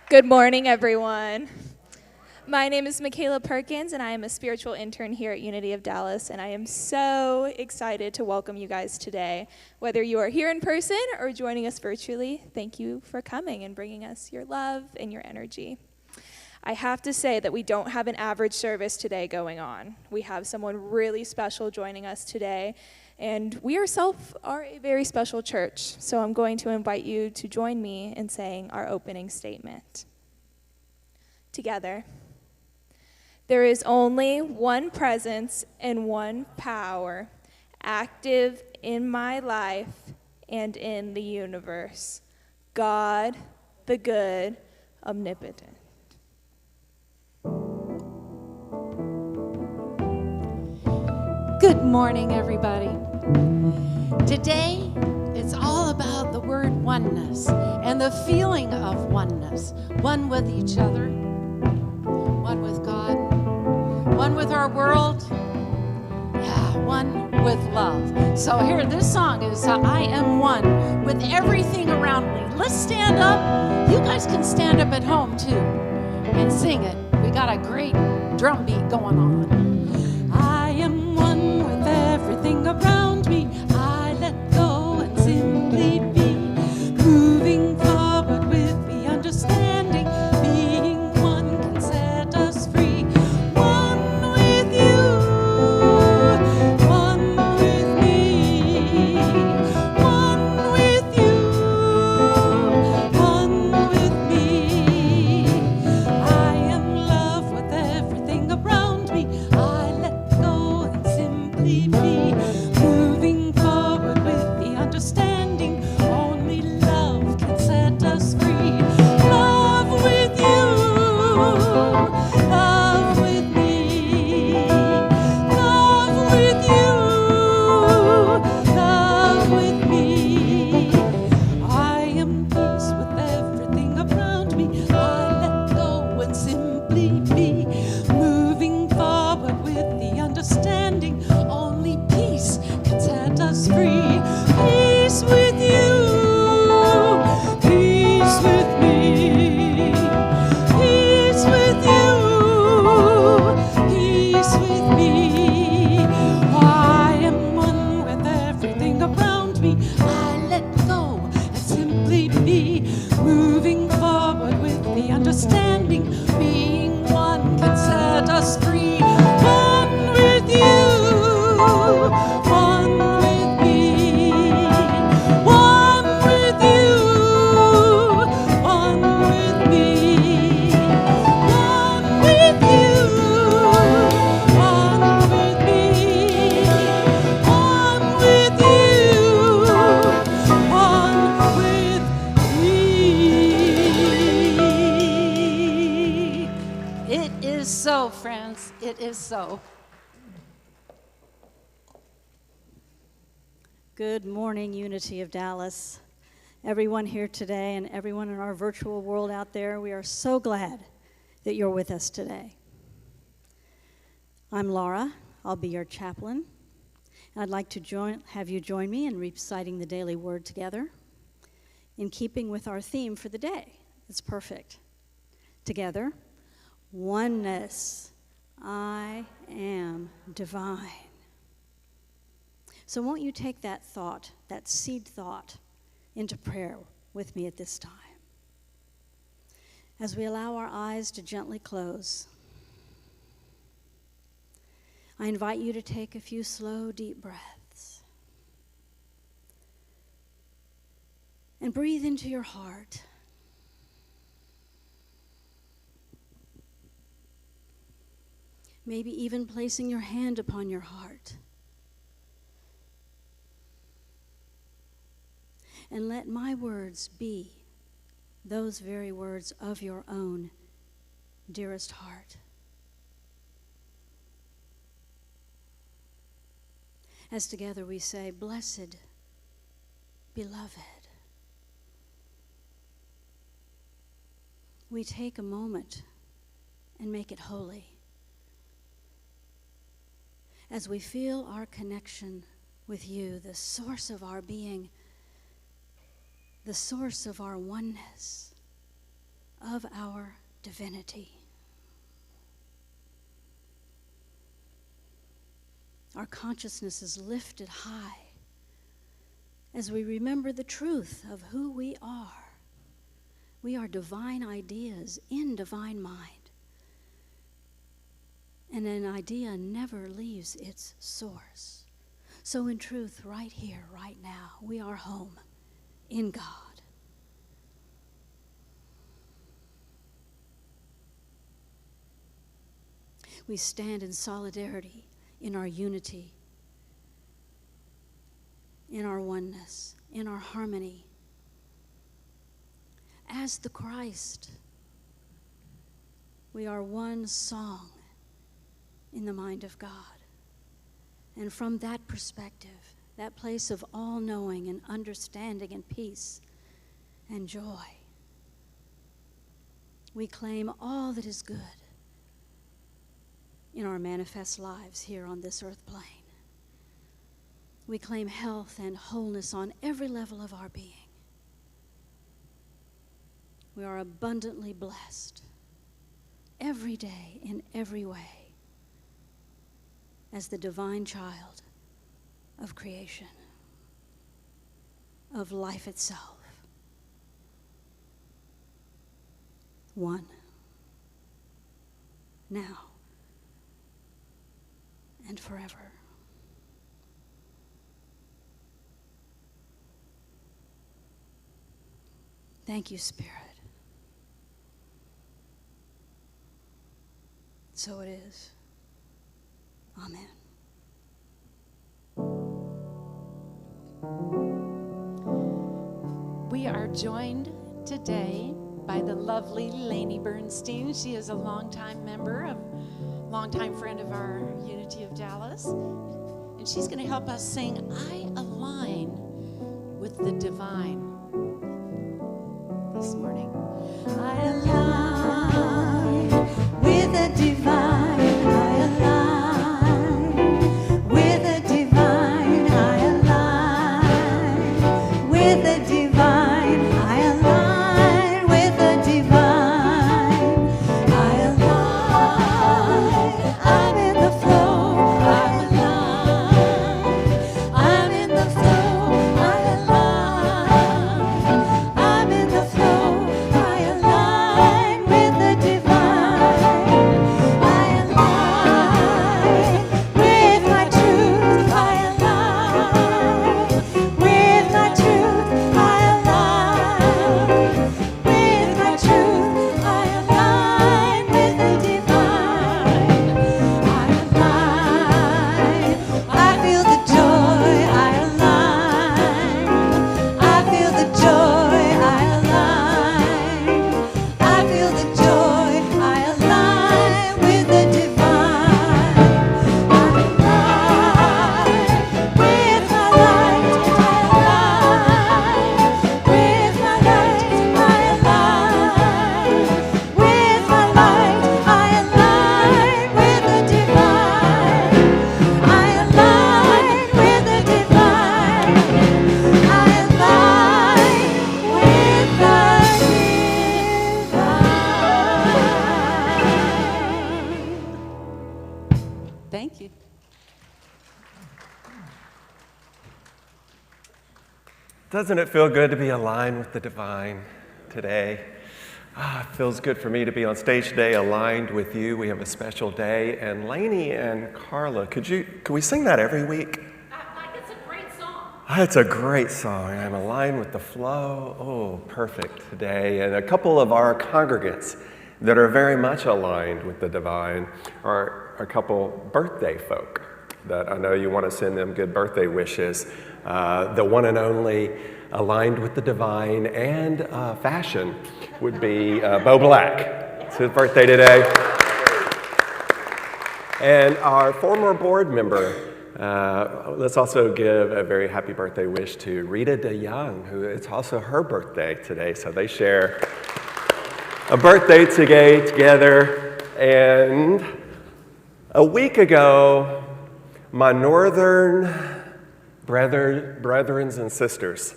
Good morning, everyone. My name is Makayla Perkins, and I am a spiritual intern here at Unity of Dallas, and I am so excited to welcome you guys today. Whether you are here in person or joining us virtually, thank you for coming and bringing us your love and your energy. I have to say that we don't have an average service today going on. We have someone really special joining us today, and we ourselves are a very special church, so I'm going to invite you to join me in saying our opening statement. Together. There is only one presence and one power active in my life and in the universe. God, the good, omnipotent. Good morning, everybody. Today, it's all about the word oneness and the feeling of oneness. One with each other, one with God, one with our world, one with love. So here, this song is I Am One with everything around me. Let's stand up. You guys can stand up at home, too, and sing it. We got a great drum beat going on. I am one with everything around me. I let go and simply be, moving forward with the understanding. Being one can set us free. One with you, one with me. One with you, one with me. I am love with everything around me. I let go and simply be, moving forward with the understanding. Only love can set us free. Love with you, love with me. Love with you, love with me. I am peace with everything around me. I let go and simply be, moving forward with the understanding. Only peace can set us free. Peace with you, peace with me. Peace with you, peace with me. I am one with everything around me. I let go and simply be, moving forward with the understanding. Being one can set us free. One with you, one with me. One with you, one with me. One with you, one with me. One with you, one with me. It is so, friends. It is so. Good morning, Unity of Dallas. everyone here today and everyone in our virtual world out there. We are so glad that you're with us today. I'm Laura. I'll be your chaplain. And I'd like to have you join me in reciting the daily word together in keeping with our theme for the day. It's perfect. Together, oneness. I am divine. So won't you take that thought, that seed thought, into prayer with me at this time. As we allow our eyes to gently close, I invite you to take a few slow, deep breaths and breathe into your heart. Maybe even placing your hand upon your heart. And let my words be those very words of your own dearest heart. As together we say, blessed, beloved. We take a moment and make it holy. As we feel our connection with you, the source of our being, the source of our oneness, of our divinity. Our consciousness is lifted high as we remember the truth of who we are. We are divine ideas in divine mind. And an idea never leaves its source. So in truth, right here, right now, we are home in God. We stand in solidarity, in our unity, in our oneness, in our harmony. As the Christ, we are one song in the mind of God. And from that perspective, that place of all-knowing and understanding and peace and joy, we claim all that is good in our manifest lives here on this earth plane. We claim health and wholeness on every level of our being. We are abundantly blessed every day in every way as the divine child of creation, of life itself. One, now and forever. Thank you, Spirit. So it is. Amen. We are joined today by the lovely Lainey Bernstein. She is a longtime friend of our Unity of Dallas. And she's going to help us sing, I Align with the Divine this morning. I align with the divine. I align with the divine. I align with the divine. I align with the divine. I align. I'm in the flow. I'm aligned. I'm in the flow. I align. I'm in the flow. I align with the divine. I Doesn't it feel good to be aligned with the divine today? It feels good for me to be on stage today aligned with you. We have a special day. And Lainey and Carla, could we sing that every week? It's a great song. It's a great song. I'm aligned with the flow. Oh, perfect today. And a couple of our congregants that are very much aligned with the divine are a couple birthday folk that I know you want to send them good birthday wishes. The one and only aligned with the divine and fashion would be Bo Black. It's his birthday today. And our former board member, let's also give a very happy birthday wish to Rita DeYoung, who it's also her birthday today. So they share a birthday together. And a week ago, my northern brethren and sisters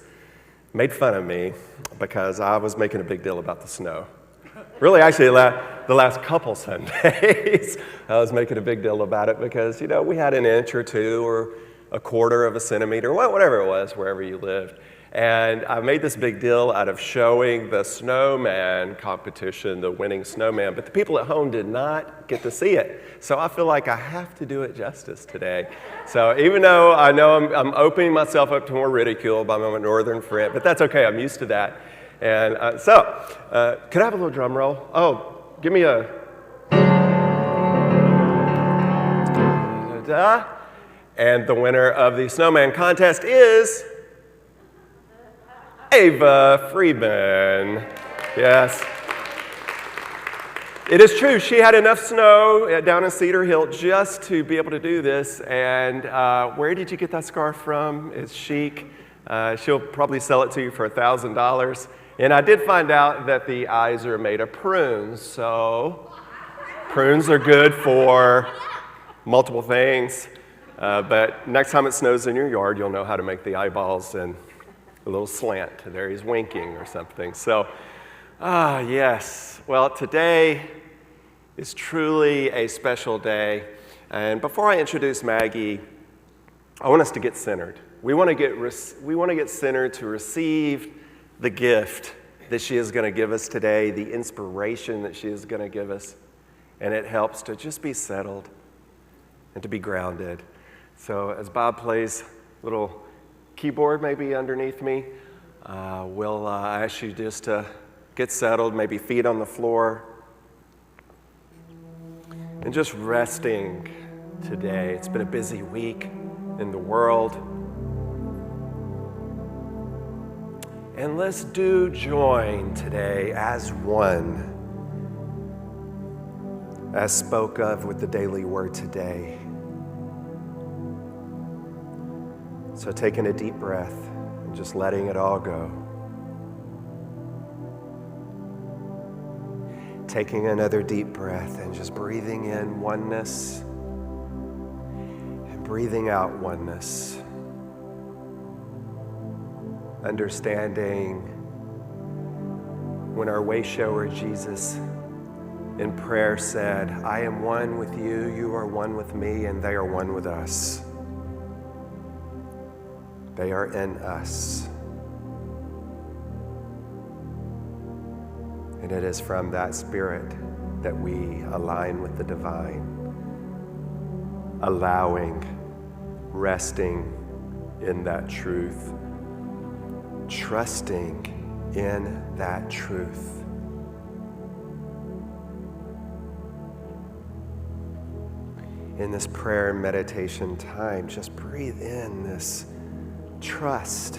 made fun of me because I was making a big deal about the snow. Really, actually, the last couple Sundays, I was making a big deal about it because, we had an inch or two or a quarter of a centimeter, whatever it was, wherever you lived. And I made this big deal out of showing the snowman competition, the winning snowman, but the people at home did not get to see it. So I feel like I have to do it justice today. So even though I know I'm opening myself up to more ridicule by my northern friend, but that's okay, I'm used to that. And could I have a little drum roll? Oh, give me a... And the winner of the snowman contest is... Ava Friedman. Yes. It is true, she had enough snow down in Cedar Hill just to be able to do this. And where did you get that scarf from? It's chic. She'll probably sell it to you for $1,000. And I did find out that the eyes are made of prunes. So prunes are good for multiple things. But next time it snows in your yard, you'll know how to make the eyeballs and a little slant. There he's winking or something. So, yes. Well, today is truly a special day. And before I introduce Maggie, I want us to get centered. We want to get centered to receive the gift that she is going to give us today, the inspiration that she is going to give us. And it helps to just be settled and to be grounded. So as Bob plays little keyboard maybe underneath me, we'll ask you just to get settled, maybe feet on the floor, and just resting today. It's been a busy week in the world. And let's do join today as one, as spoke of with the daily word today. So taking a deep breath and just letting it all go. Taking another deep breath and just breathing in oneness and breathing out oneness. Understanding when our way shower Jesus in prayer said, I am one with you, you are one with me, and they are one with us. They are in us. And it is from that spirit that we align with the divine, allowing, resting in that truth, trusting in that truth. In this prayer and meditation time, just breathe in this trust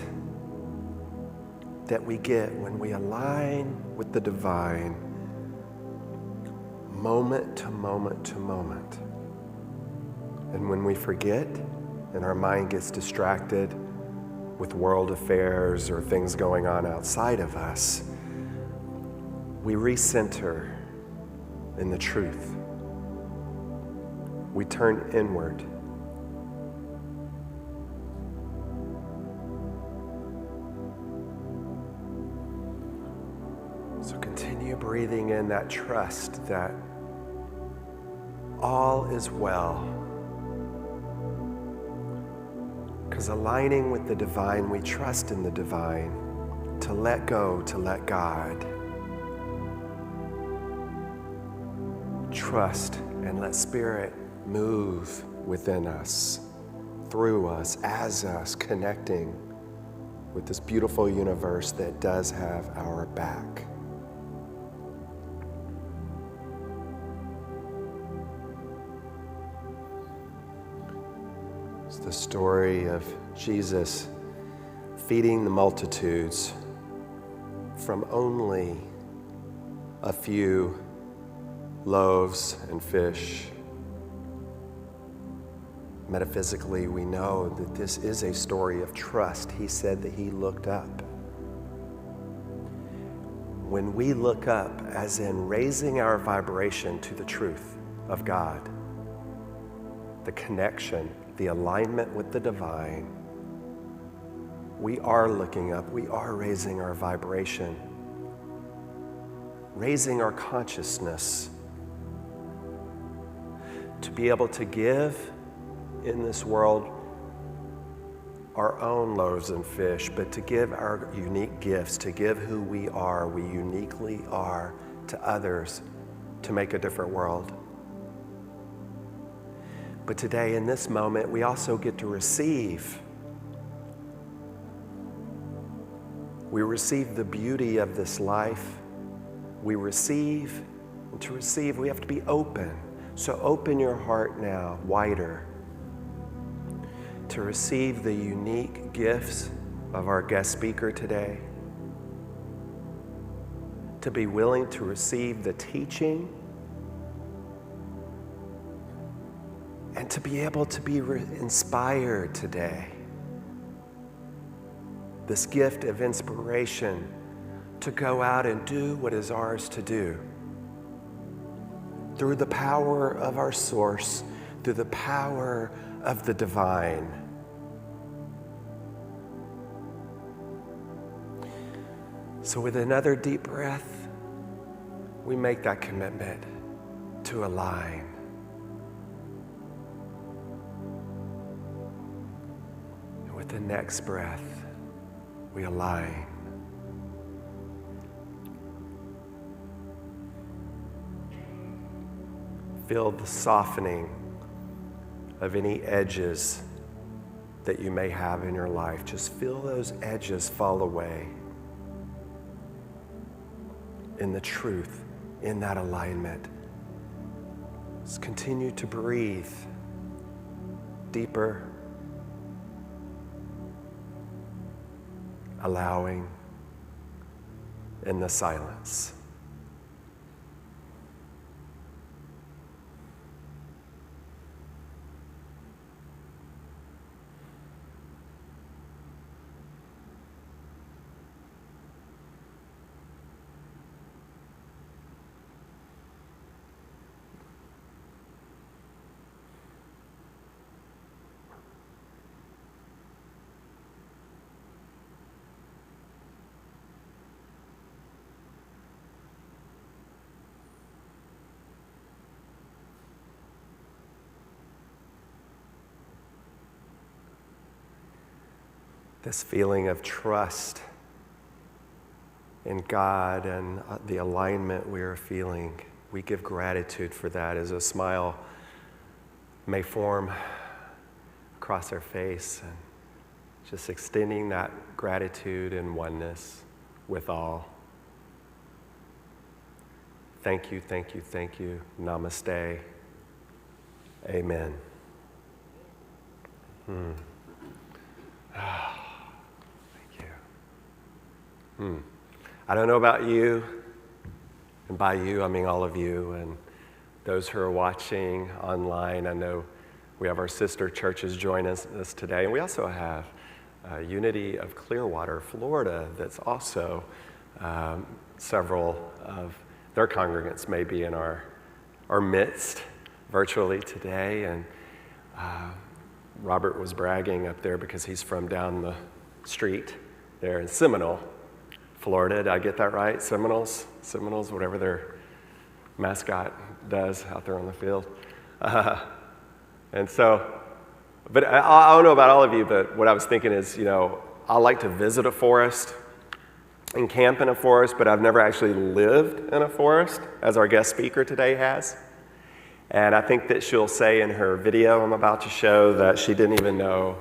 that we get when we align with the divine, moment to moment to moment. And when we forget and our mind gets distracted with world affairs or things going on outside of us, we recenter in the truth. We turn inward. So continue breathing in that trust that all is well. Because aligning with the divine, we trust in the divine, to let go, to let God. Trust and let Spirit move within us, through us, as us, connecting with this beautiful universe that does have our back. It's the story of Jesus feeding the multitudes from only a few loaves and fish. Metaphysically, we know that this is a story of trust. He said that he looked up. When we look up, as in raising our vibration to the truth of God, the connection, the alignment with the divine, we are looking up, we are raising our vibration, raising our consciousness to be able to give in this world our own loaves and fish, but to give our unique gifts, to give who we uniquely are to others, to make a different world. But today, in this moment, we also get to receive. We receive the beauty of this life. We receive, and to receive, we have to be open. So open your heart now, wider, to receive the unique gifts of our guest speaker today, to be willing to receive the teaching, and to be able to be inspired today. This gift of inspiration to go out and do what is ours to do. Through the power of our source, through the power of the divine. So with another deep breath, we make that commitment to align. And with the next breath, we align. Feel the softening of any edges that you may have in your life. Just feel those edges fall away in the truth, in that alignment. Just continue to breathe deeper, allowing in the silence. This feeling of trust in God and the alignment we are feeling, we give gratitude for that as a smile may form across our face, and just extending that gratitude and oneness with all. Thank you, thank you, thank you. Namaste. Amen. I don't know about you, and by you I mean all of you and those who are watching online. I know we have our sister churches join us today, and we also have Unity of Clearwater, Florida, that's also several of their congregants may be in our midst virtually today. And Robert was bragging up there because he's from down the street there in Seminole, Florida. Did I get that right? Seminoles, whatever their mascot does out there on the field. And so But I don't know about all of you, but what I was thinking is, I like to visit a forest and camp in a forest, but I've never actually lived in a forest, as our guest speaker today has. And I think that she'll say in her video I'm about to show that she didn't even know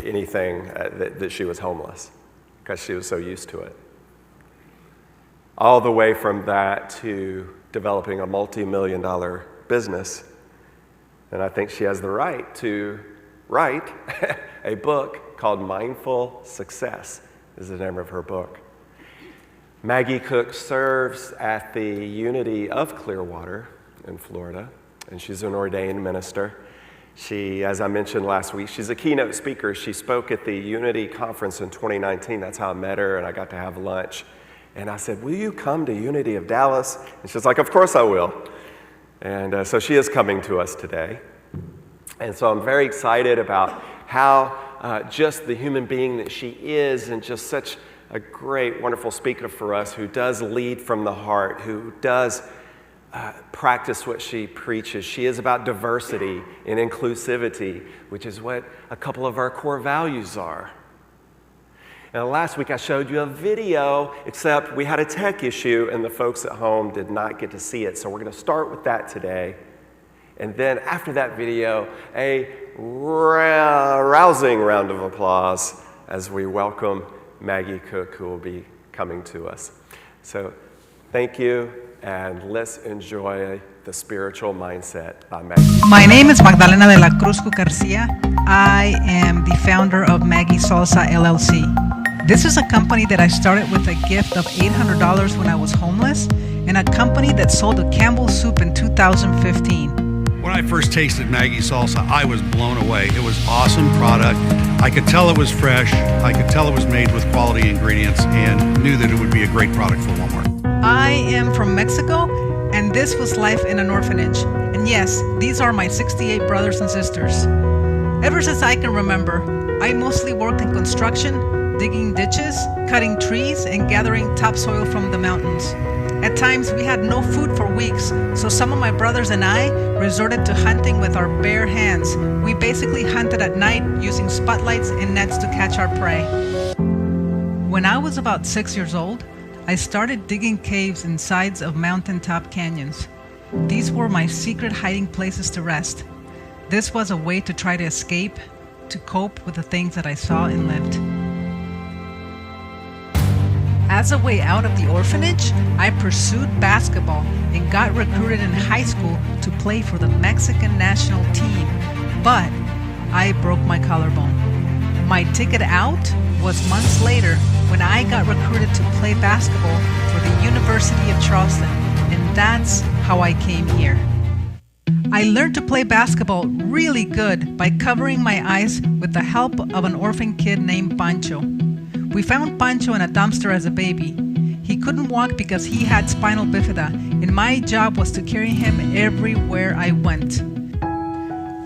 anything, that she was homeless, because she was so used to it. All the way from that to developing a multi-million-dollar business. And I think she has the right to write a book called Mindful Success, is the name of her book. Magie Cook serves at the Unity of Clearwater in Florida, and she's an ordained minister. She, as I mentioned last week, she's a keynote speaker. She spoke at the Unity Conference in 2019. That's how I met her, and I got to have lunch. And I said, will you come to Unity of Dallas? And she's like, of course I will. And so she is coming to us today. And so I'm very excited about how just the human being that she is, and just such a great, wonderful speaker for us, who does lead from the heart, who does practice what she preaches. She is about diversity and inclusivity, which is what a couple of our core values are. Now, last week I showed you a video, except we had a tech issue and the folks at home did not get to see it. So we're going to start with that today. And then after that video, a rousing round of applause as we welcome Magie Cook, who will be coming to us. So thank you, and let's enjoy the spiritual mindset by Magie. My name is Magdalena de la Cruz Garcia. I am the founder of Maggie Salsa LLC. This is a company that I started with a gift of $800 when I was homeless, and a company that sold a Campbell's soup in 2015. When I first tasted Maggie Salsa, I was blown away. It was awesome product. I could tell it was fresh. I could tell it was made with quality ingredients, and knew that it would be a great product for Walmart. I am from Mexico, and this was life in an orphanage. And yes, these are my 68 brothers and sisters. Ever since I can remember, I mostly worked in construction, digging ditches, cutting trees, and gathering topsoil from the mountains. At times, we had no food for weeks, so some of my brothers and I resorted to hunting with our bare hands. We basically hunted at night using spotlights and nets to catch our prey. When I was about 6 years old, I started digging caves in sides of mountaintop canyons. These were my secret hiding places to rest. This was a way to try to escape, to cope with the things that I saw and lived. As a way out of the orphanage, I pursued basketball and got recruited in high school to play for the Mexican national team, but I broke my collarbone. My ticket out was months later when I got recruited to play basketball for the University of Charleston, and that's how I came here. I learned to play basketball really good by covering my eyes with the help of an orphan kid named Pancho. We found Pancho in a dumpster as a baby. He couldn't walk because he had spinal bifida, and my job was to carry him everywhere I went.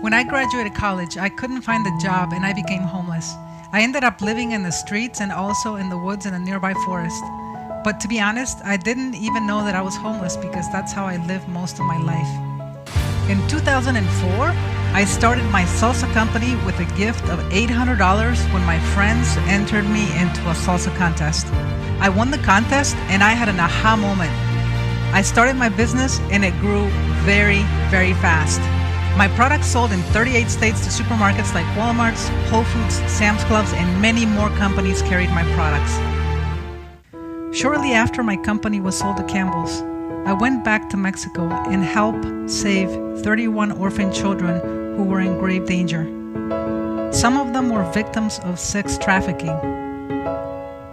When I graduated college, I couldn't find a job and I became homeless. I ended up living in the streets and also in the woods in a nearby forest. But to be honest, I didn't even know that I was homeless because that's how I lived most of my life. In 2004, I started my salsa company with a gift of $800 when my friends entered me into a salsa contest. I won the contest and I had an aha moment. I started my business and it grew very, very fast. My products sold in 38 states to supermarkets like Walmart's, Whole Foods, Sam's Clubs, and many more companies carried my products. Shortly after my company was sold to Campbell's, I went back to Mexico and helped save 31 orphan children who were in grave danger. Some of them were victims of sex trafficking.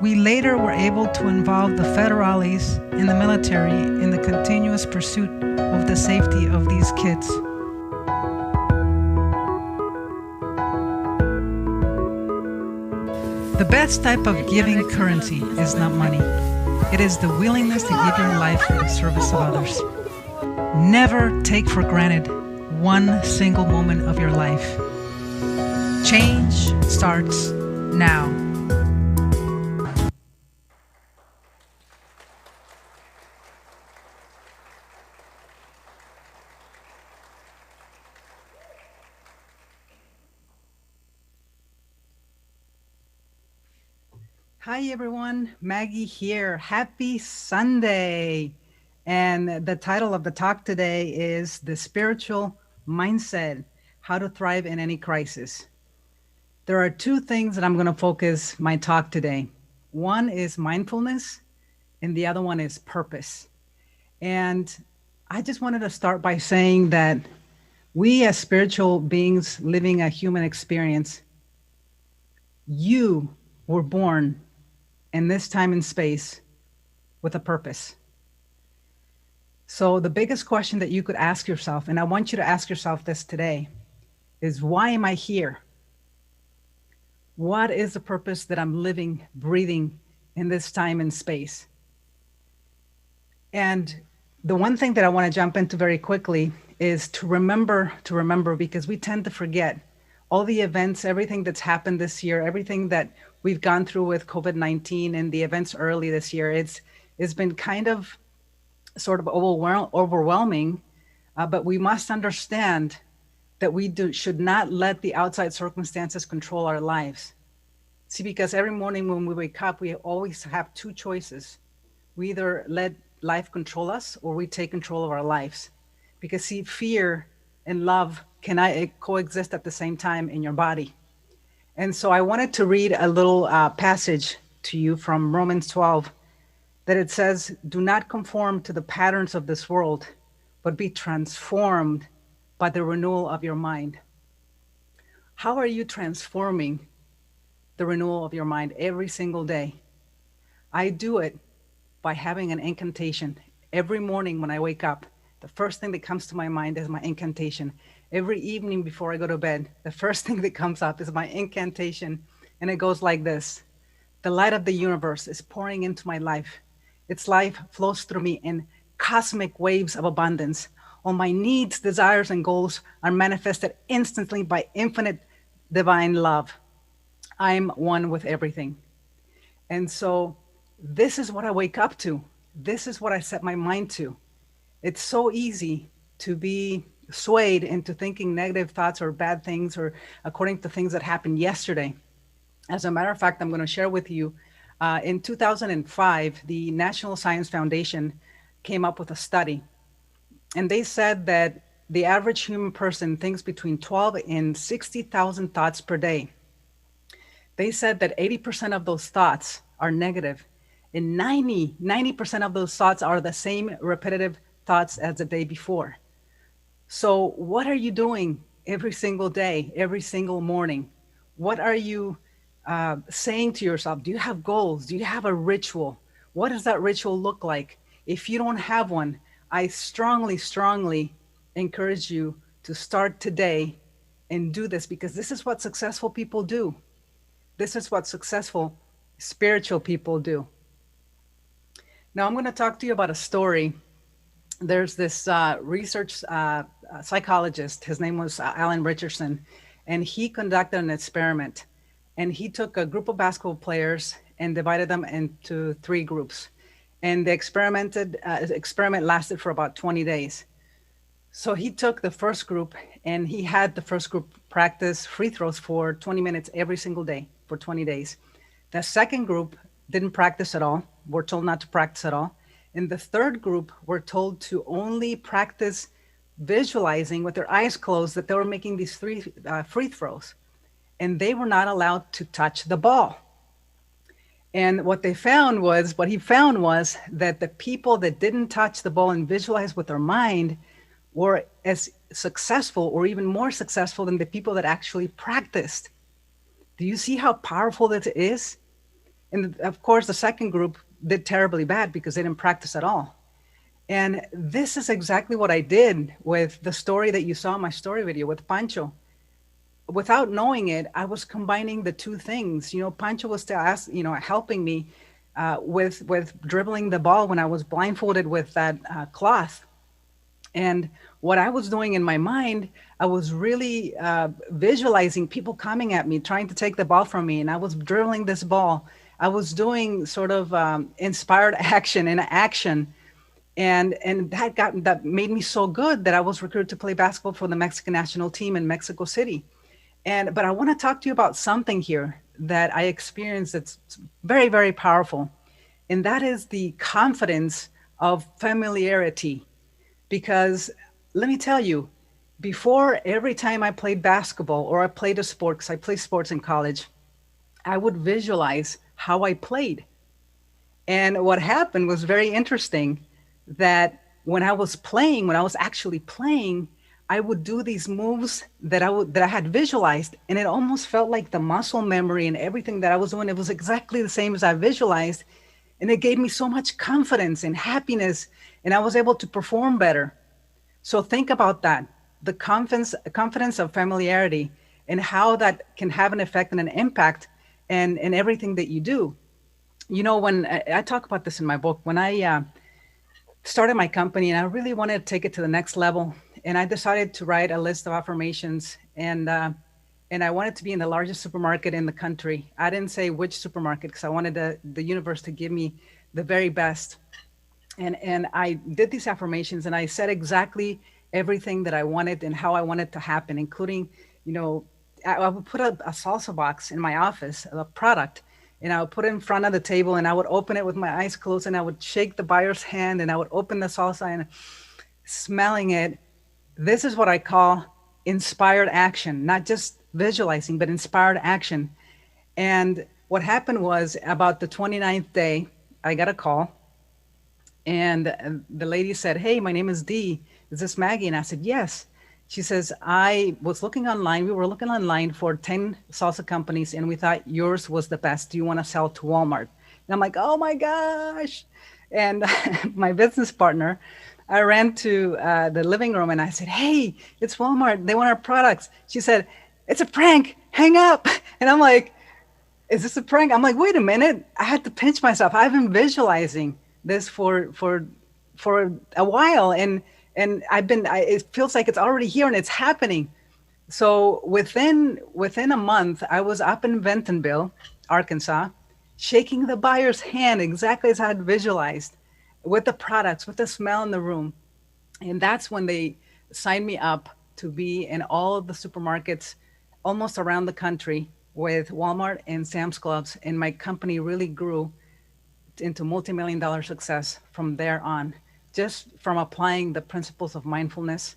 We later were able to involve the federales and the military in the continuous pursuit of the safety of these kids. The best type of giving currency is not money. It is the willingness to give your life for the service of others. Never take for granted one single moment of your life. Change starts now. Hi, everyone. Maggie here. Happy Sunday. And the title of the talk today is The Spiritual Mindset, How to Thrive in Any Crisis. There are two things that I'm going to focus my talk today. One is mindfulness, and the other one is purpose. And I just wanted to start by saying that we as spiritual beings living a human experience, you were born in this time and space with a purpose. So the biggest question that you could ask yourself, and I want you to ask yourself this today, is why am I here? What is the purpose that I'm living, breathing in this time and space? And the one thing that I want to jump into very quickly is to remember, because we tend to forget all the events, everything that's happened this year, everything that we've gone through with COVID-19 and the events early this year. It's been kind of sort of overwhelming, but we must understand that we should not let the outside circumstances control our lives. See, because every morning when we wake up, we always have two choices. We either let life control us or we take control of our lives. Because see, fear and love cannot coexist at the same time in your body. And so I wanted to read a little passage to you from Romans 12, that it says, do not conform to the patterns of this world, but be transformed by the renewal of your mind. How are you transforming the renewal of your mind every single day? I do it by having an incantation. Every morning when I wake up, the first thing that comes to my mind is my incantation. Every evening before I go to bed, the first thing that comes up is my incantation, and it goes like this. The light of the universe is pouring into my life. Its life flows through me in cosmic waves of abundance. All my needs, desires, and goals are manifested instantly by infinite divine love. I am one with everything. And so this is what I wake up to. This is what I set my mind to. It's so easy to be swayed into thinking negative thoughts or bad things or according to things that happened yesterday. As a matter of fact, I'm going to share with you, in 2005, the National Science Foundation came up with a study. And they said that the average human person thinks between 12 and 60,000 thoughts per day. They said that 80% of those thoughts are negative, and 90% of those thoughts are the same repetitive thoughts as the day before. So what are you doing every single day, every single morning? What are you saying to yourself? Do you have goals? Do you have a ritual? What does that ritual look like? If you don't have one, I strongly encourage you to start today and do this, because this is what successful people do. This is what successful spiritual people do. Now I'm going to talk to you about a story. There's this research psychologist. His name was Alan Richardson, and he conducted an experiment. And he took a group of basketball players and divided them into 3 groups. And the experiment lasted for about 20 days. So he took the first group and he had the first group practice free throws for 20 minutes every single day for 20 days. The second group didn't practice at all. Were told not to practice at all. And the third group were told to only practice visualizing with their eyes closed that they were making these 3 free throws. And they were not allowed to touch the ball. And what he found was that the people that didn't touch the ball and visualize with their mind were as successful or even more successful than the people that actually practiced. Do you see how powerful that is? And of course, the second group did terribly bad because they didn't practice at all. And this is exactly what I did with the story that you saw in my story video with Pancho. Without knowing it, I was combining the two things. You know, Pancho was still helping me with dribbling the ball when I was blindfolded with that cloth. And what I was doing in my mind, I was really visualizing people coming at me, trying to take the ball from me. And I was dribbling this ball. I was doing sort of inspired action in action. And that made me so good that I was recruited to play basketball for the Mexican national team in Mexico City. But I want to talk to you about something here. that I experienced that's very, very powerful. And that is the confidence of familiarity. Because let me tell you, before every time I played basketball or I played a sport, because I played sports in college, I would visualize how I played. And what happened was very interesting that when I was playing, when I was actually playing, I would do these moves that I had visualized, and it almost felt like the muscle memory and everything that I was doing. It was exactly the same as I visualized, and it gave me so much confidence and happiness, and I was able to perform better. So think about that, the confidence of familiarity, and how that can have an effect and an impact and everything that you do. You know, when I talk about this in my book, when I started my company and I really wanted to take it to the next level, and I decided to write a list of affirmations, and I wanted to be in the largest supermarket in the country. I didn't say which supermarket because I wanted the universe to give me the very best. And I did these affirmations, and I said exactly everything that I wanted and how I wanted to happen, including, you know, I would put a salsa box in my office, a product, and I would put it in front of the table, and I would open it with my eyes closed, and I would shake the buyer's hand, and I would open the salsa and smelling it. This is what I call inspired action, not just visualizing, but inspired action. And what happened was about the 29th day, I got a call, and the lady said, "Hey, my name is Dee. Is this Maggie?" And I said, "Yes." She says, "I was looking online. We were looking online for 10 salsa companies, and we thought yours was the best. Do you want to sell to Walmart?" And I'm like, "Oh my gosh." And my business partner, I ran to the living room and I said, "Hey, it's Walmart. They want our products." She said, "It's a prank. Hang up." And I'm like, "Is this a prank?" I'm like, "Wait a minute." I had to pinch myself. I've been visualizing this for a while, and it feels like it's already here and it's happening. So within a month, I was up in Bentonville, Arkansas, shaking the buyer's hand exactly as I had visualized, with the products, with the smell in the room. And that's when they signed me up to be in all of the supermarkets almost around the country with Walmart and Sam's Clubs. And my company really grew into multi-million-dollar success from there on, just from applying the principles of mindfulness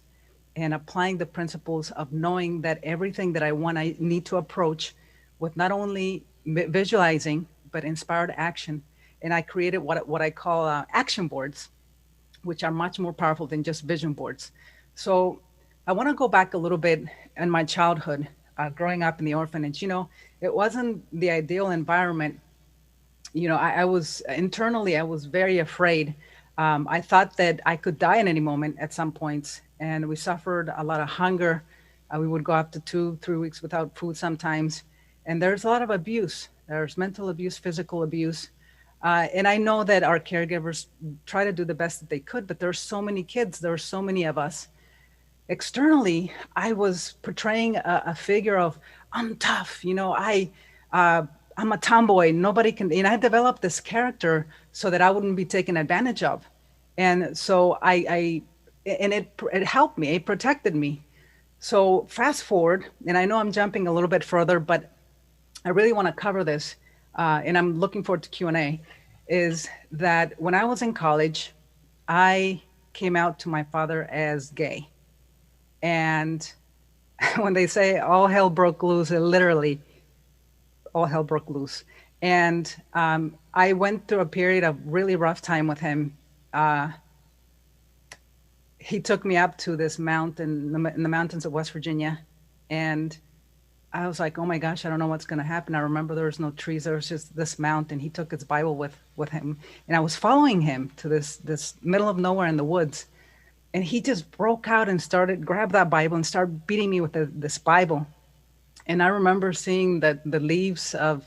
and applying the principles of knowing that everything that I want, I need to approach with not only visualizing, but inspired action. And I created what I call action boards, which are much more powerful than just vision boards. So I want to go back a little bit in my childhood, growing up in the orphanage. You know, it wasn't the ideal environment. You know, I was internally, I was very afraid. I thought that I could die at any moment at some points, and we suffered a lot of hunger. We would go up to 2-3 weeks without food sometimes. And there's a lot of abuse. There's mental abuse, physical abuse. And I know that our caregivers try to do the best that they could, but there's so many kids, there are so many of us. Externally, I was portraying a figure of, I'm tough, you know, I'm a tomboy, nobody can, and I developed this character so that I wouldn't be taken advantage of. And so it helped me, it protected me. So fast forward, and I know I'm jumping a little bit further, but I really want to cover this, and I'm looking forward to Q&A, is that when I was in college, I came out to my father as gay. And when they say all hell broke loose, it literally, all hell broke loose. And I went through a period of really rough time with him. He took me up to this mountain, in the mountains of West Virginia, and I was like, oh my gosh, I don't know what's going to happen. I remember there was no trees. There was just this mountain. He took his Bible with him, and I was following him to this middle of nowhere in the woods. And he just broke out and grabbed that Bible and started beating me with this Bible. And I remember seeing the leaves of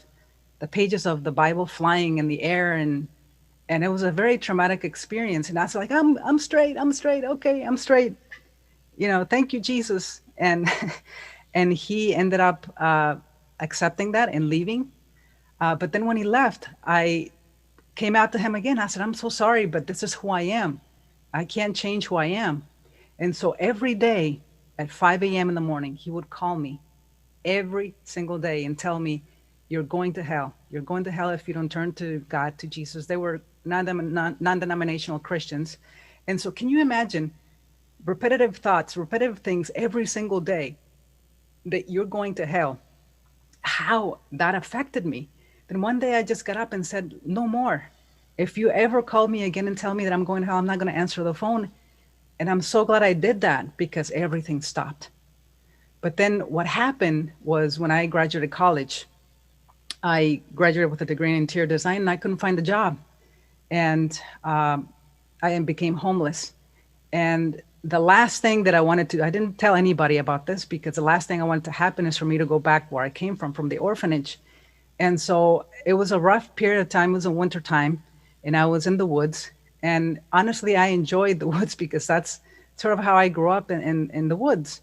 the pages of the Bible flying in the air, and it was a very traumatic experience. And I was like, I'm straight, okay, I'm straight. You know, thank you, Jesus. And and he ended up accepting that and leaving. But then when he left, I came out to him again. I said, I'm so sorry, but this is who I am. I can't change who I am. And so every day at 5 a.m. in the morning, he would call me every single day and tell me, you're going to hell. You're going to hell if you don't turn to God, to Jesus. They were non-denominational Christians. And so can you imagine repetitive thoughts, repetitive things every single day that you're going to hell? How that affected me. Then one day I just got up and said, no more. If you ever call me again and tell me that I'm going to hell, I'm not going to answer the phone. And I'm so glad I did that, because everything stopped. But then what happened was, when I graduated college, I graduated with a degree in interior design, and I couldn't find a job. And I became homeless. And the last thing that I wanted to, I didn't tell anybody about this, because the last thing I wanted to happen is for me to go back where I came from the orphanage. And so it was a rough period of time. It was a winter time, and I was in the woods. And honestly, I enjoyed the woods, because that's sort of how I grew up in the woods.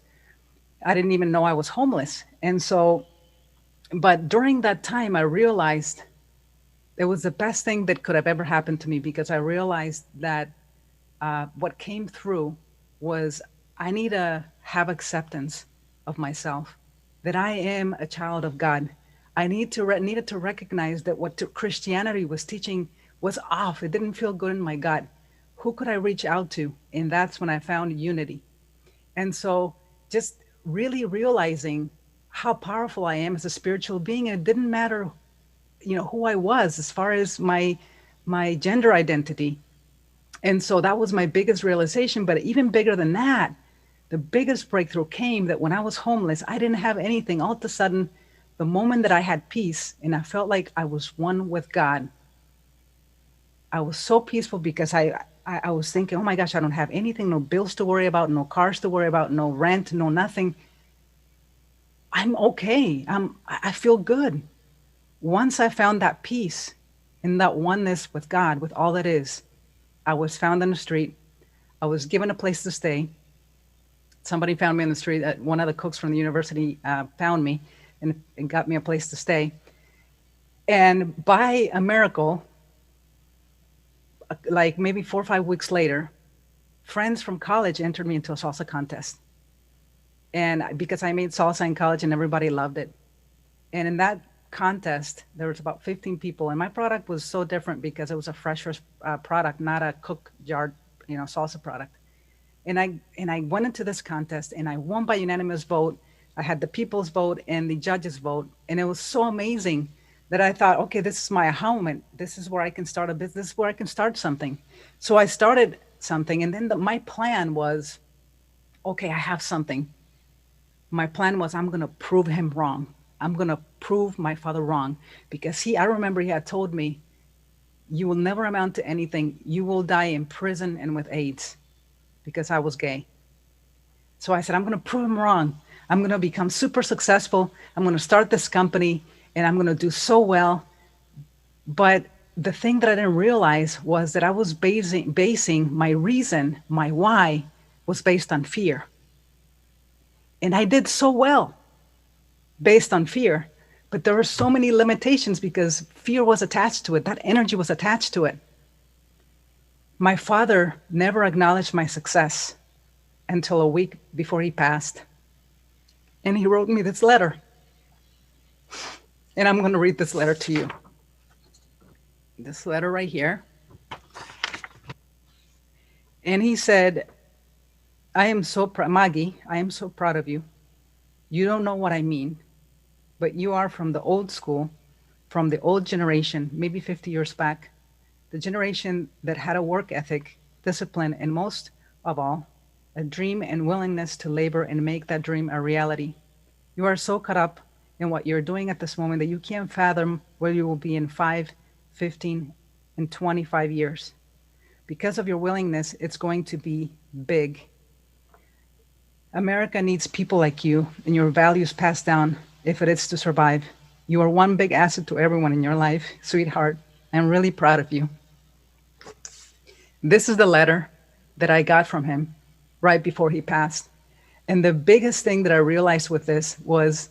I didn't even know I was homeless. And so, but during that time, I realized it was the best thing that could have ever happened to me, because I realized that what came through was, I need to have acceptance of myself, that I am a child of God. I needed to recognize that what Christianity was teaching was off. It didn't feel good in my gut. Who could I reach out to? And that's when I found unity. And so just really realizing how powerful I am as a spiritual being. And it didn't matter, who I was as far as my gender identity. And so that was my biggest realization. But even bigger than that, the biggest breakthrough came that when I was homeless, I didn't have anything. All of a sudden, the moment that I had peace and I felt like I was one with God, I was so peaceful, because I was thinking, oh my gosh, I don't have anything, no bills to worry about, no cars to worry about, no rent, no nothing. I'm okay. I feel good. Once I found that peace and that oneness with God, with all that is, I was found on the street. I was given a place to stay. Somebody found me on the street. One of the cooks from the university found me and got me a place to stay. And by a miracle, like maybe 4 or 5 weeks later, friends from college entered me into a salsa contest. And because I made salsa in college and everybody loved it. And in that contest, there was about 15 people. And my product was so different because it was a fresh product, not a cook jar, salsa product. And I went into this contest and I won by unanimous vote. I had the people's vote and the judges' vote. And it was so amazing that I thought, okay, this is my aha moment. This is where I can start a business. This is where I can start something. So I started something. And then my plan was, okay, I have something. My plan was, I'm going to prove him wrong. I'm going to prove my father wrong. Because I remember he had told me, you will never amount to anything. You will die in prison and with AIDS, because I was gay. So I said, I'm going to prove him wrong. I'm going to become super successful. I'm going to start this company and I'm going to do so well. But the thing that I didn't realize was that I was basing my reason, my why, was based on fear. And I did so well based on fear, but there were so many limitations because fear was attached to it. That energy was attached to it. My father never acknowledged my success until a week before he passed. And he wrote me this letter. And I'm going to read this letter to you. This letter right here. And he said, I am so proud, Maggie, I am so proud of you. You don't know what I mean, but you are from the old school, from the old generation, maybe 50 years back, the generation that had a work ethic, discipline, and most of all, a dream and willingness to labor and make that dream a reality. You are so caught up in what you're doing at this moment that you can't fathom where you will be in 5, 15, and 25 years. Because of your willingness, it's going to be big. America needs people like you and your values passed down if it is to survive. You are one big asset to everyone in your life, sweetheart. I'm really proud of you. This is the letter that I got from him right before he passed. And the biggest thing that I realized with this was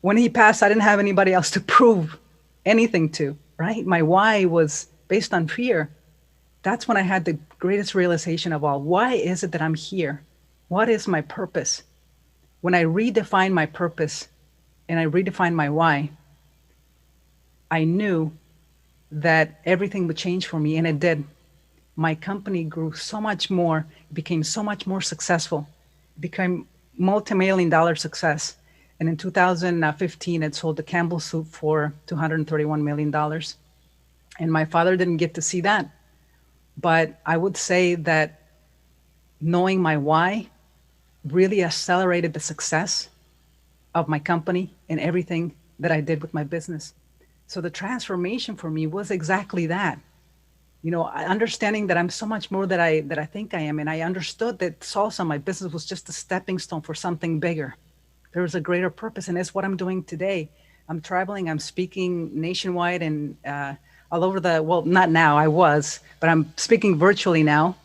when he passed, I didn't have anybody else to prove anything to, right? My why was based on fear. That's when I had the greatest realization of all. Why is it that I'm here? What is my purpose? When I redefine my purpose and I redefine my why, I knew that everything would change for me, and it did. My company grew so much more, became so much more successful, became multi-million dollar success. And in 2015, it sold the Campbell soup for $231 million. And my father didn't get to see that. But I would say that knowing my why really accelerated the success of my company and everything that I did with my business. So the transformation for me was exactly that. You know, understanding that I'm so much more that I think I am. And I understood that salsa, my business, was just a stepping stone for something bigger. There was a greater purpose, and it's what I'm doing today. I'm traveling, I'm speaking nationwide and all over well, not now, I was, but I'm speaking virtually now.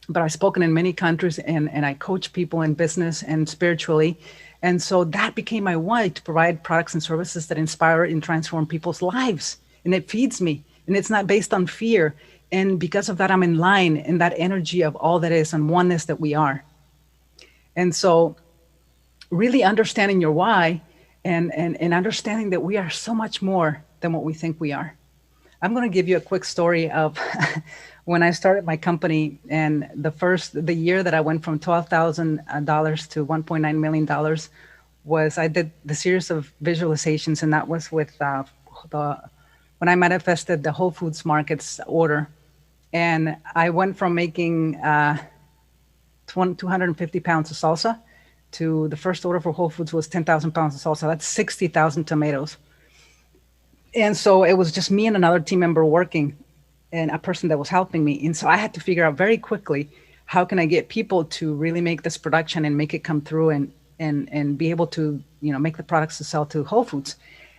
But I've spoken in many countries, and I coach people in business and spiritually. And so that became my why, to provide products and services that inspire and transform people's lives. And it feeds me, and it's not based on fear. And because of that, I'm in line in that energy of all that is and oneness that we are. And so really understanding your why and understanding that we are so much more than what we think we are. I'm going to give you a quick story of when I started my company, and the year that I went from $12,000 to $1.9 million was I did the series of visualizations, and that was with when I manifested the Whole Foods Market's order. And I went from making 250 pounds of salsa to the first order for Whole Foods was 10,000 pounds of salsa. That's 60,000 tomatoes. And so it was just me and another team member working, and a person that was helping me. And so I had to figure out very quickly, how can I get people to really make this production and make it come through and be able to, you know, make the products to sell to Whole Foods.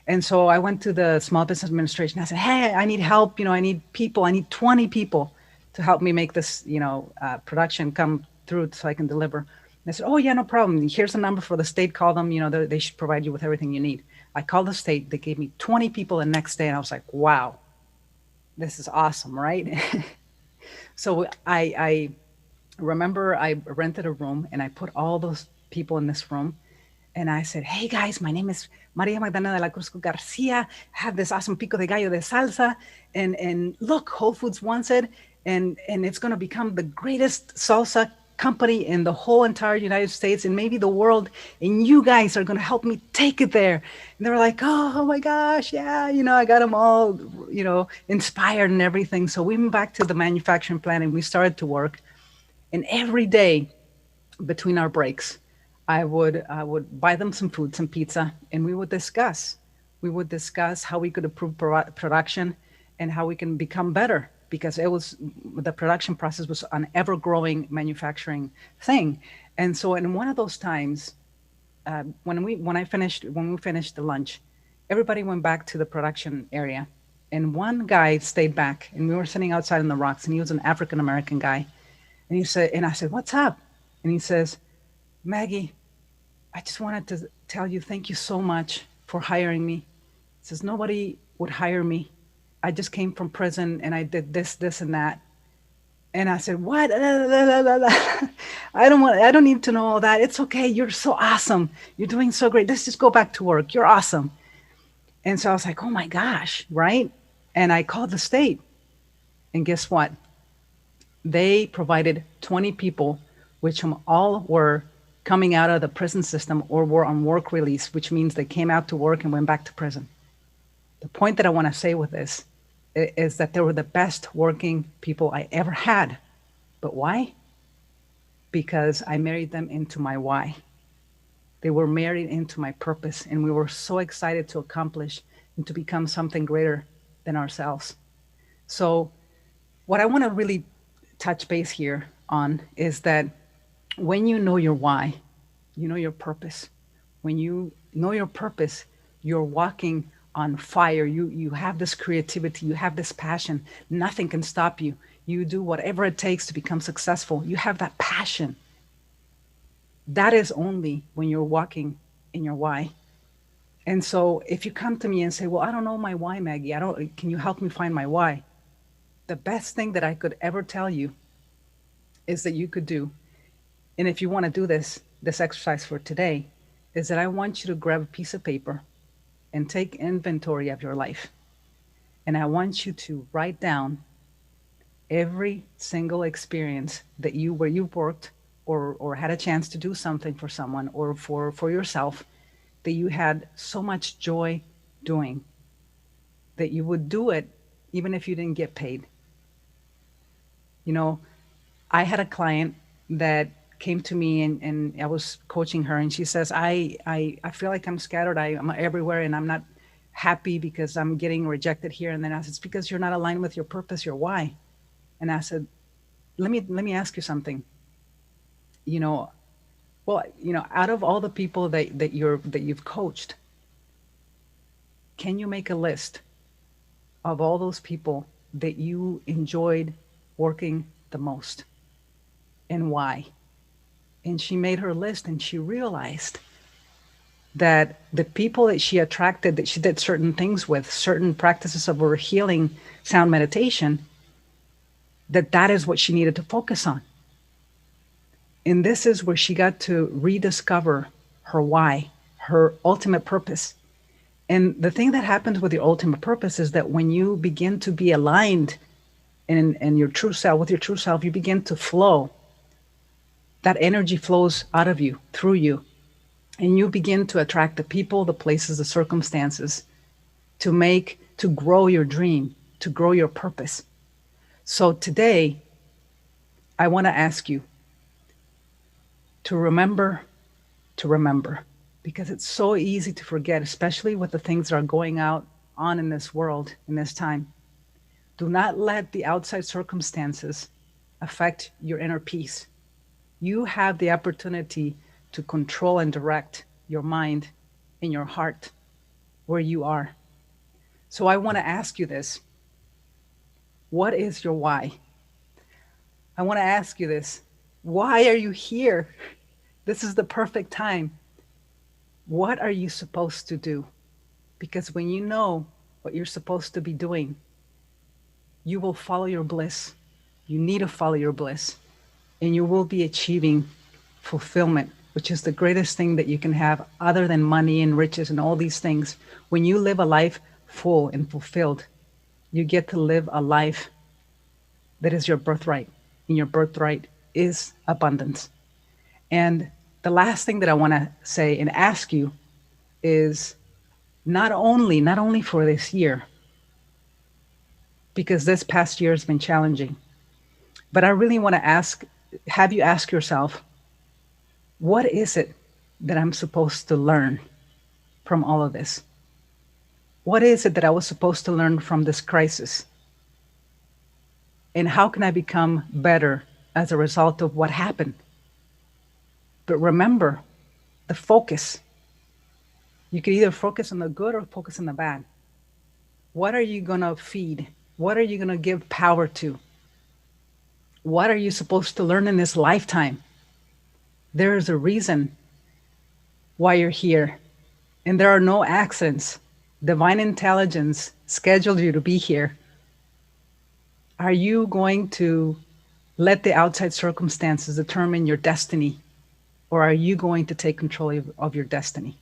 And so I went to the Small Business Administration. I said, hey, I need help. You know, I need people. I need 20 people to help me make this, you know, production come through so I can deliver. And I said, oh, yeah, no problem. Here's a number for the state. Call them. You know, they should provide you with everything you need. I called the state. They gave me 20 people the next day. And I was like, wow, this is awesome, right? So I remember I rented a room, and I put all those people in this room. And I said, hey guys, my name is Maria Magdalena de la Cruz Garcia. I have this awesome pico de gallo de salsa. And look, Whole Foods wants it. And it's going to become the greatest salsa company in the whole entire United States and maybe the world. And you guys are going to help me take it there. And they were like, oh my gosh, yeah. You know, I got them all, you know, inspired and everything. So we went back to the manufacturing plant, and we started to work. And every day between our breaks, I would buy them some food, some pizza, and we would discuss. We would discuss how we could improve production and how we can become better, because the production process was an ever-growing manufacturing thing. And so in one of those times, when we finished the lunch, everybody went back to the production area, and one guy stayed back, and we were sitting outside in the rocks, and he was an African-American guy. And I said, what's up? And he says, Maggie, I just wanted to tell you, thank you so much for hiring me. He says, nobody would hire me. I just came from prison, and I did this, and that. And I said, what? I don't need to know all that. It's okay. You're so awesome. You're doing so great. Let's just go back to work. You're awesome. And so I was like, oh my gosh, right? And I called the state, and guess what? They provided 20 people, which all were coming out of the prison system or were on work release, which means they came out to work and went back to prison. The point that I want to say with this is that they were the best working people I ever had. But why? Because I married them into my why. They were married into my purpose, and we were so excited to accomplish and to become something greater than ourselves. So what I want to really touch base here on is that when you know your why, you know your purpose. When you know your purpose, you're walking on fire. You have this creativity, you have this passion. Nothing can stop you. You do whatever it takes to become successful. You have that passion. That is only when you're walking in your why. And so if you come to me and say, well, I don't know my why, Maggie, can you help me find my why? The best thing that I could ever tell you is that you could do, and if you want to do this exercise for today, is that I want you to grab a piece of paper and take inventory of your life. And I want you to write down every single experience that where you worked or had a chance to do something for someone or for yourself that you had so much joy doing, that you would do it even if you didn't get paid. You know, I had a client that came to me and I was coaching her, and she says, I feel like I'm scattered. I'm everywhere and I'm not happy because I'm getting rejected here. And then I said, it's because you're not aligned with your purpose, your why. And I said, let me ask you something. You know, well, you know, out of all the people that you've coached, can you make a list of all those people that you enjoyed working the most and why? And she made her list, and she realized that the people that she attracted, that she did certain things with, certain practices of her healing sound meditation, that is what she needed to focus on. And this is where she got to rediscover her why, her ultimate purpose. And the thing that happens with your ultimate purpose is that when you begin to be aligned in your true self, with your true self, you begin to flow. That energy flows out of you, through you, and you begin to attract the people, the places, the circumstances to grow your dream, to grow your purpose. So today, I want to ask you to remember, because it's so easy to forget, especially with the things that are going on in this world, in this time. Do not let the outside circumstances affect your inner peace. You have the opportunity to control and direct your mind and your heart where you are. So I want to ask you this. What is your why? I want to ask you this. Why are you here? This is the perfect time. What are you supposed to do? Because when you know what you're supposed to be doing, you will follow your bliss. You need to follow your bliss. And you will be achieving fulfillment, which is the greatest thing that you can have other than money and riches and all these things. When you live a life full and fulfilled, you get to live a life that is your birthright. And your birthright is abundance. And the last thing that I want to say and ask you is not only for this year, because this past year has been challenging, but I really want to have you ask yourself, what is it that I'm supposed to learn from all of this? What is it that I was supposed to learn from this crisis? And how can I become better as a result of what happened? But remember the focus. You can either focus on the good or focus on the bad. What are you going to feed? What are you going to give power to? What are you supposed to learn in this lifetime? There is a reason why you're here. And there are no accidents. Divine intelligence scheduled you to be here. Are you going to let the outside circumstances determine your destiny? Or are you going to take control of your destiny?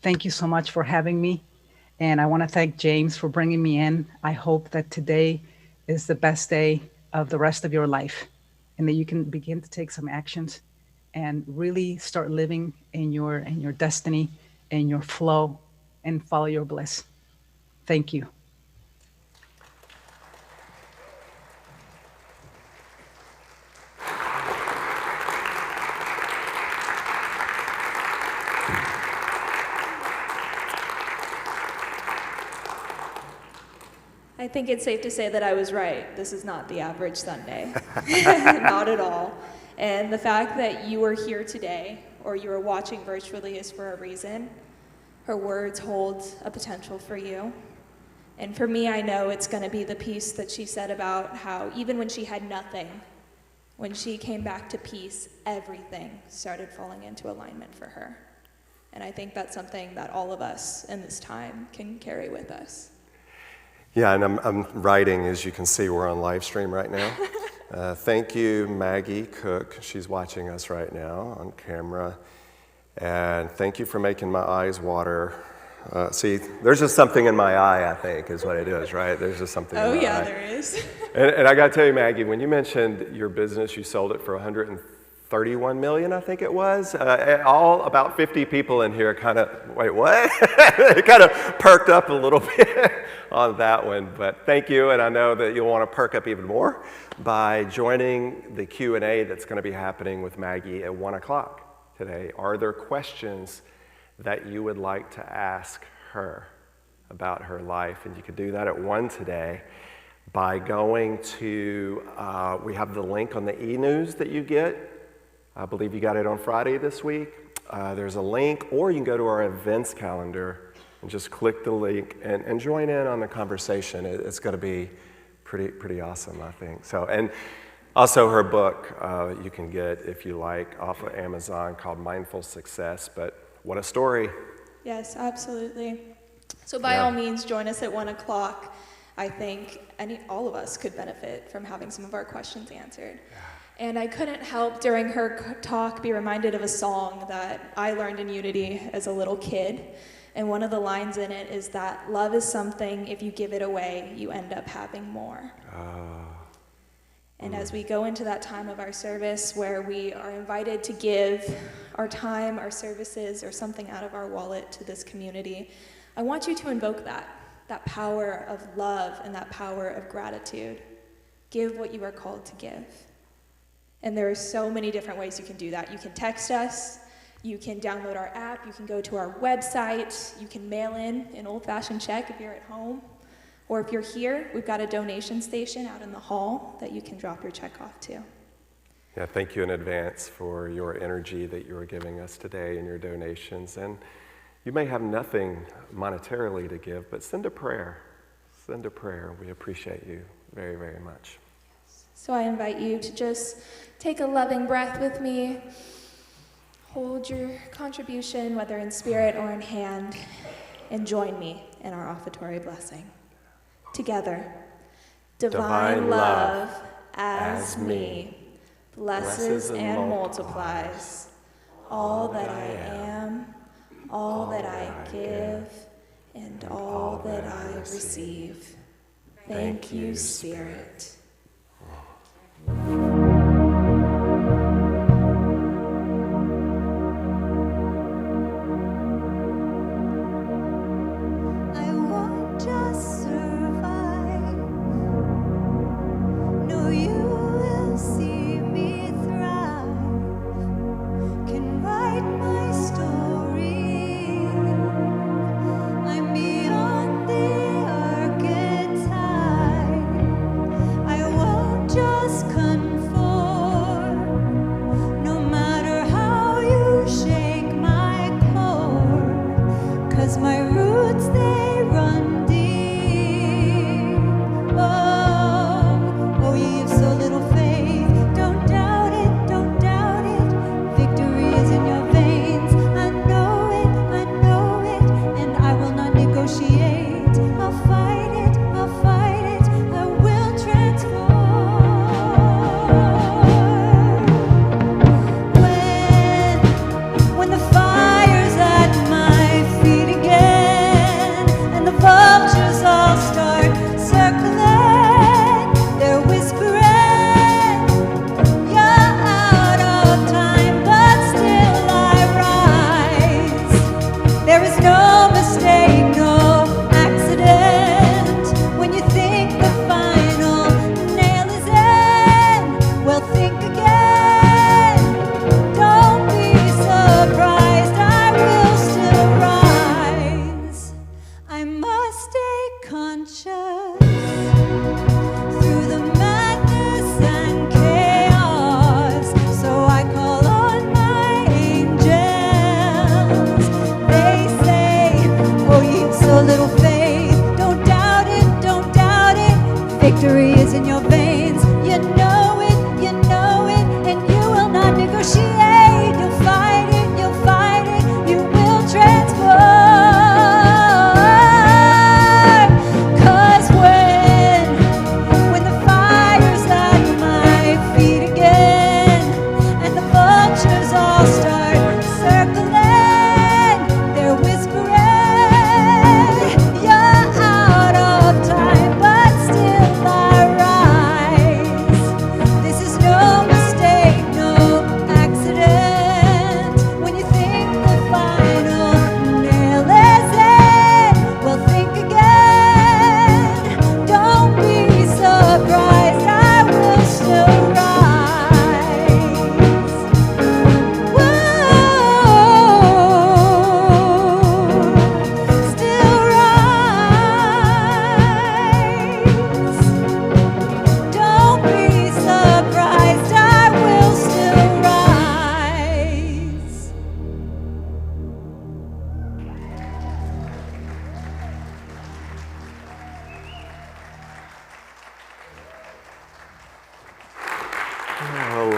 Thank you so much for having me. And I want to thank James for bringing me in. I hope that today is the best day of the rest of your life, and that you can begin to take some actions and really start living in your destiny, in your flow, and follow your bliss. Thank you. I think it's safe to say that I was right. This is not the average Sunday. Not at all. And the fact that you are here today, or you are watching virtually, is for a reason. Her words hold a potential for you. And for me, I know it's going to be the piece that she said about how even when she had nothing, when she came back to peace, everything started falling into alignment for her. And I think that's something that all of us in this time can carry with us. Yeah, and I'm writing, as you can see, we're on live stream right now. Thank you, Magie Cook. She's watching us right now on camera. And thank you for making my eyes water See, there's just something in my eye, I think, is what it is, right? There's just something in my eye. There is. And I got to tell you, Maggie, when you mentioned your business, you sold it for 131 million, I think it was. All about 50 people in here kind of, wait, what? They kind of perked up a little bit on that one. But thank you, and I know that you'll want to perk up even more by joining the Q&A that's going to be happening with Maggie at 1 o'clock today. Are there questions that you would like to ask her about her life? And you can do that at 1 today by going to, we have the link on the e-news that you get. I believe you got it on Friday this week. There's a link, or you can go to our events calendar and just click the link and join in on the conversation. It's going to be pretty awesome, I think. So, and also her book you can get, if you like, off of Amazon, called Mindful Success. But what a story. Yes, absolutely. So by all means, join us at 1 o'clock. I think all of us could benefit from having some of our questions answered. And I couldn't help during her talk be reminded of a song that I learned in Unity as a little kid. And one of the lines in it is that love is something, if you give it away, you end up having more. And as we go into that time of our service where we are invited to give our time, our services, or something out of our wallet to this community, I want you to invoke that power of love and that power of gratitude. Give what you are called to give. And there are so many different ways you can do that. You can text us, you can download our app, you can go to our website, you can mail in an old-fashioned check if you're at home. Or if you're here, we've got a donation station out in the hall that you can drop your check off to. Yeah, thank you in advance for your energy that you are giving us today and your donations. And you may have nothing monetarily to give, but send a prayer. Send a prayer. We appreciate you very, very much. So I invite you to just take a loving breath with me. Hold your contribution, whether in spirit or in hand, and join me in our offertory blessing. Together, divine love as me blesses and multiplies all that I am, all that I give, and all that I receive. Thank you, Spirit.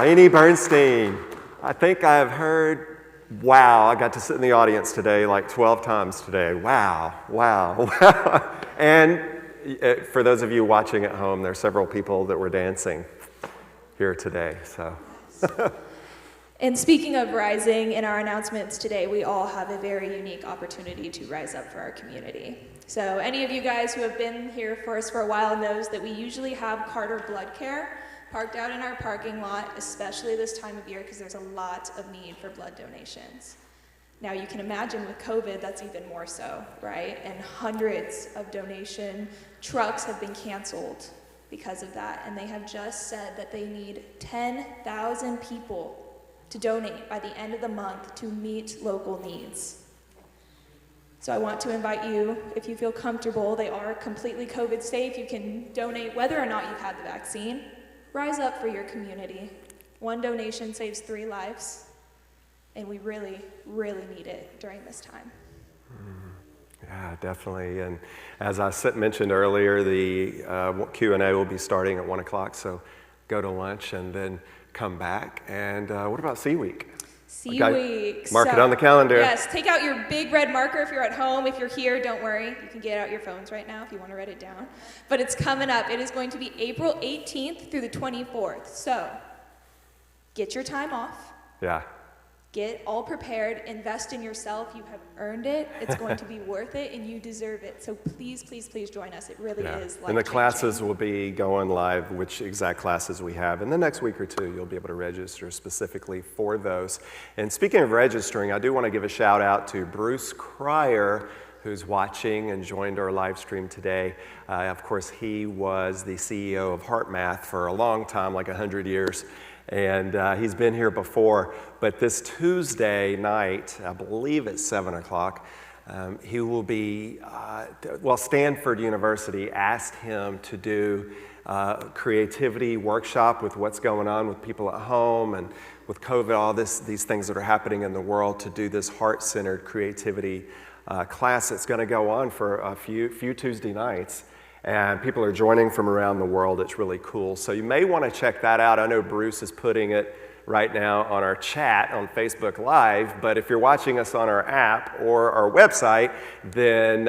Lainey Bernstein. I think I've heard, wow, I got to sit in the audience today like 12 times today. Wow, wow, wow. And for those of you watching at home, there are several people that were dancing here today, so. And speaking of rising, in our announcements today, we all have a very unique opportunity to rise up for our community. So any of you guys who have been here for us for a while knows that we usually have Carter Blood Care parked out in our parking lot, especially this time of year, because there's a lot of need for blood donations. Now you can imagine with COVID, that's even more so, right? And hundreds of donation trucks have been canceled because of that. And they have just said that they need 10,000 people to donate by the end of the month to meet local needs. So I want to invite you, if you feel comfortable, they are completely COVID safe. You can donate whether or not you've had the vaccine. Rise up for your community. One donation saves 3 lives, and we really, really need it during this time. Yeah, definitely. And as I mentioned earlier, the Q&A will be starting at 1 o'clock, so go to lunch and then come back. And what about C Week? C Week. Mark it on the calendar. Yes, take out your big red marker if you're at home. If you're here, don't worry. You can get out your phones right now if you want to write it down. But it's coming up. It is going to be April 18th through the 24th. So get your time off. Yeah. Get all prepared. Invest in yourself. You have earned it. It's going to be worth it, and you deserve it. So please, please, please join us. It really is life-changing. And the classes will be going live, which exact classes we have. In the next week or two, you'll be able to register specifically for those. And speaking of registering, I do want to give a shout out to Bruce Cryer, who's watching and joined our live stream today. Of course, he was the CEO of HeartMath for a long time, like 100 years. And he's been here before, but this Tuesday night, I believe at 7 o'clock, he will be, Stanford University asked him to do a creativity workshop with what's going on with people at home and with COVID, all these things that are happening in the world, to do this heart-centered creativity class that's going to go on for a few Tuesday nights. And people are joining from around the world. It's really cool. So you may want to check that out. I know Bruce is putting it right now on our chat on Facebook Live, but if you're watching us on our app or our website, then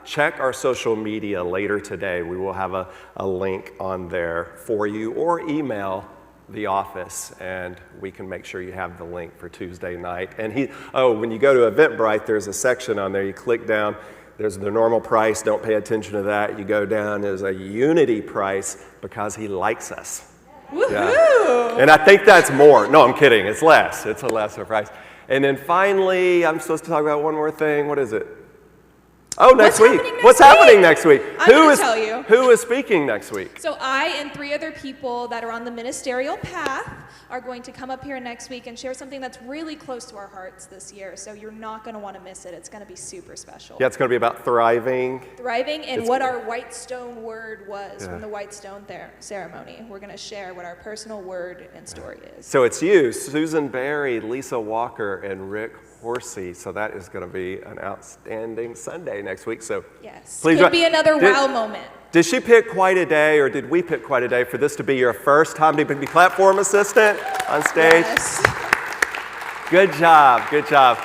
check our social media later today. We will have a link on there for you, or email the office, and we can make sure you have the link for Tuesday night. And when you go to Eventbrite, there's a section on there. You click down. There's the normal price, don't pay attention to that. You go down, there's a unity price because he likes us. Woohoo! Yeah. And I think that's more. No, I'm kidding, it's less. It's a lesser price. And then finally, I'm supposed to talk about one more thing. What is it? Oh, next week. What's happening next week? I'm going to tell you. Who is speaking next week? So I and 3 other people that are on the ministerial path are going to come up here next week and share something that's really close to our hearts this year. So you're not going to want to miss it. It's going to be super special. Yeah, it's going to be about thriving. Thriving and what our white stone word was from the white stone ceremony. We're going to share what our personal word and story is. So it's you, Susan Berry, Lisa Walker, and Rick Horsey. So that is going to be an outstanding Sunday next week. So yes, please could be another wow moment. Did she pick quite a day, or did we pick quite a day for this to be your first time to be platform assistant on stage? Yes. Good job, good job.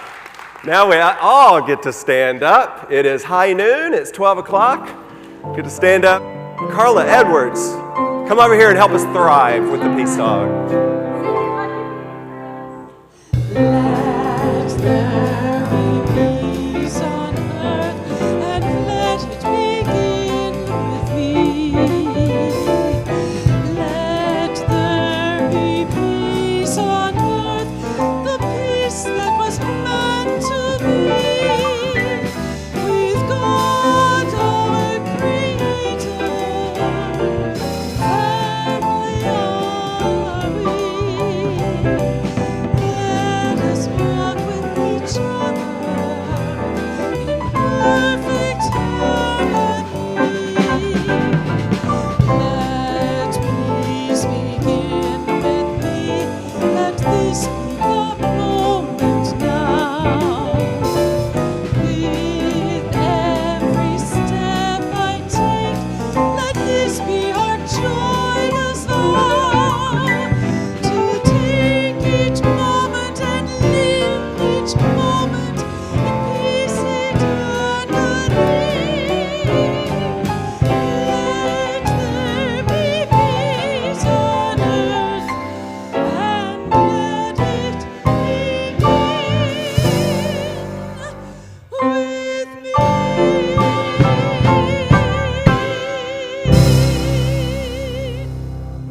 Now we all get to stand up. It is high noon, it's 12 o'clock. Get to stand up. Carla Edwards, come over here and help us thrive with the peace song. Let there be peace on earth, and let it begin with me. Let there be peace on earth, the peace that was meant to be. With God our Creator, family are we.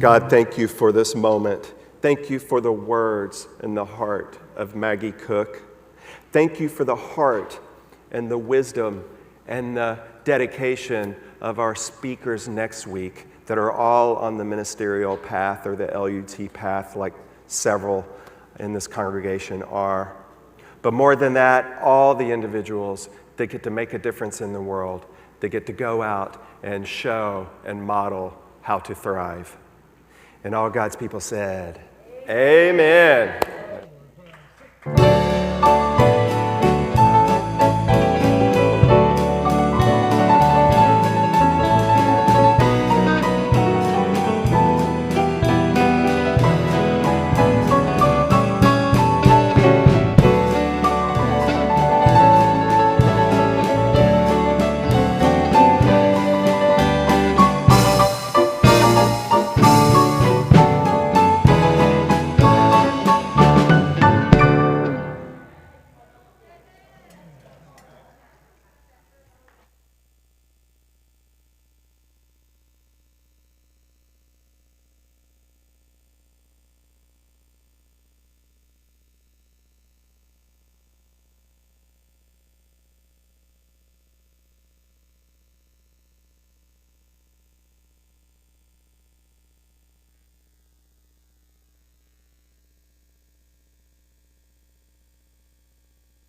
God, thank you for this moment. Thank you for the words and the heart of Magie Cook. Thank you for the heart and the wisdom and the dedication of our speakers next week that are all on the ministerial path or the LUT path, like several in this congregation are. But more than that, all the individuals that get to make a difference in the world, that get to go out and show and model how to thrive. And all God's people said, Amen.